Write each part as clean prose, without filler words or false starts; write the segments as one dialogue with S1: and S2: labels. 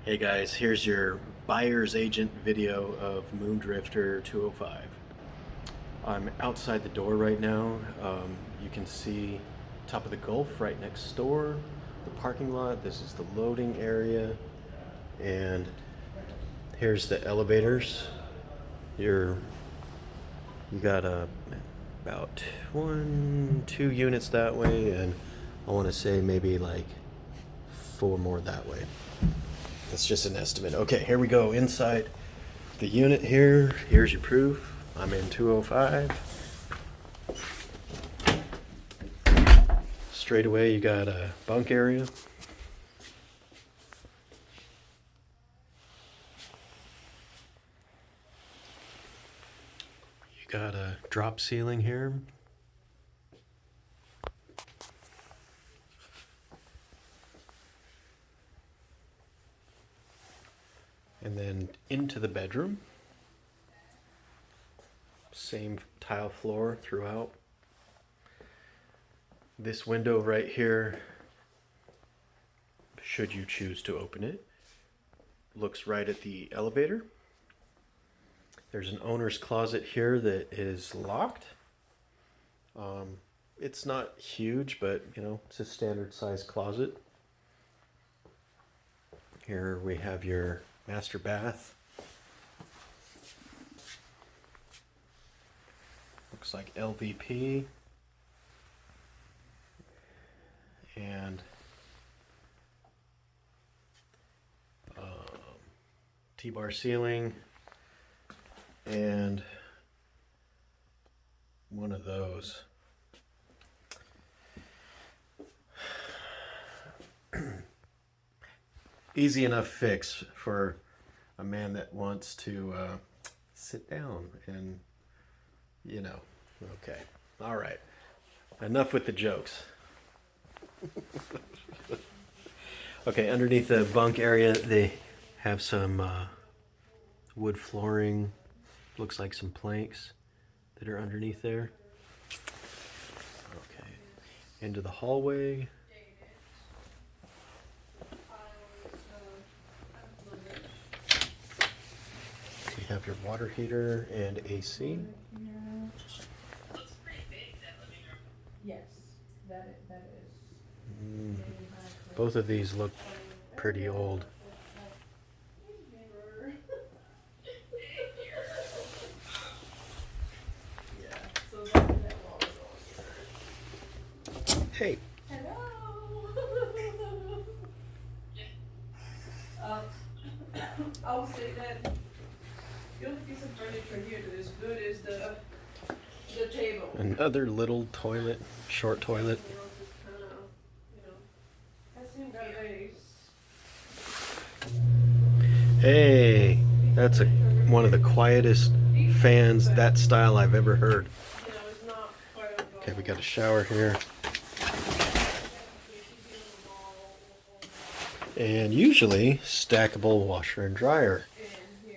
S1: Hey guys, here's your buyer's agent video of Moondrifter 205. I'm outside the door right now. You can see top of the Gulf right next door, the parking lot. This is the loading area, and here's the elevators. You got about 2 units that way, and I want to say maybe like 4 more that way. That's just an estimate. Okay, here we go inside the unit here. Here's your proof. I'm in 205. Straight away, you got a bunk area. You got a drop ceiling here. And then into the bedroom. Same tile floor throughout. This window right here, should you choose to open it, looks right at the elevator. There's an owner's closet here that is locked. It's not huge, but you know, it's a standard size closet. Here we have your master bath. Looks like LVP. And T-bar ceiling. And one of those. Easy enough fix for a man that wants to sit down and, you know, okay. All right. Enough with the jokes. Okay, underneath the bunk area, they have some wood flooring. Looks like some planks that are underneath there. Okay. Into the hallway. You have your water heater and AC.
S2: Yes, that is.
S1: Both of these look pretty old.
S2: Yeah, so that wall is all here.
S1: Hey.
S2: Hello. I'll say that the only piece of furniture here that is good is the table.
S1: Another little toilet, short toilet. Hey, that's one of the quietest fans, that style, I've ever heard. Okay, we got a shower here. And usually stackable washer and dryer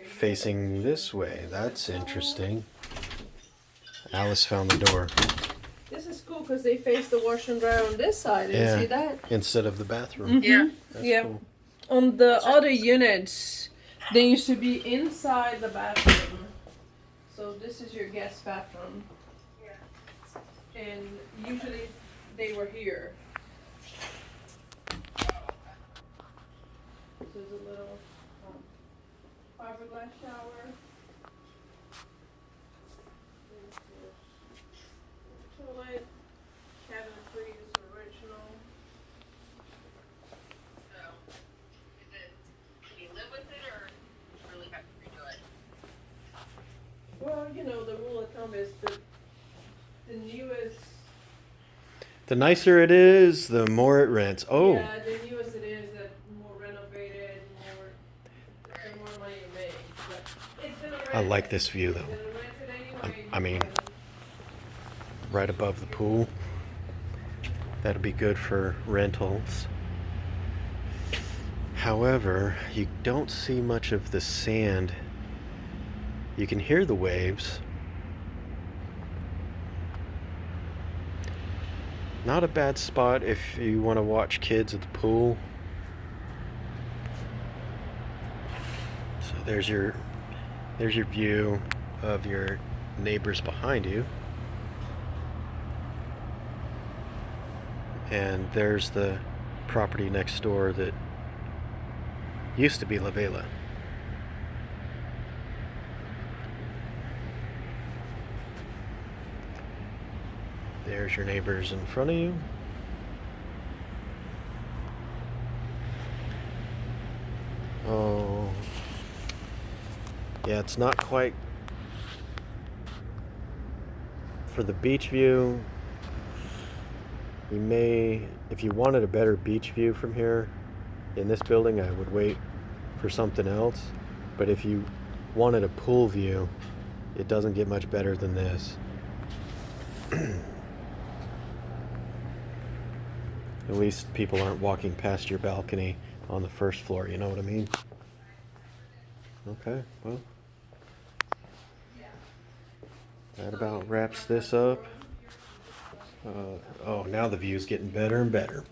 S1: facing this way. That's interesting. Alice found the door.
S2: This is cool because they face the wash and dryer on this side. You see that?
S1: Instead of the bathroom.
S2: Mm-hmm. Yeah.
S1: That's
S2: yeah.
S1: Cool.
S2: On the other units, they used to be inside the bathroom. So this is your guest bathroom. Yeah. And usually they were here. This is a little fiberglass shower. Toilet, cabinetry is original.
S3: So, can you live with it or really have to redo it?
S2: Well, you know, the rule of thumb is the newest.
S1: The nicer it is, the more it rents. Oh.
S2: Yeah, the newest it is, the more renovated, the more money you make. But it's been a
S1: I like this view though. I mean, right above the pool. That'd be good for rentals. However, you don't see much of the sand. You can hear the waves. Not a bad spot if you want to watch kids at the pool. So there's your view of your neighbors behind you. And there's the property next door that used to be La Vela. There's your neighbors in front of you. Oh, yeah, it's not quite for the beach view. You may, if you wanted a better beach view from here in this building, I would wait for something else. But if you wanted a pool view, it doesn't get much better than this. At least people aren't walking past your balcony on the first floor, you know what I mean? Okay, well, that about wraps this up. Oh, now the view's getting better and better.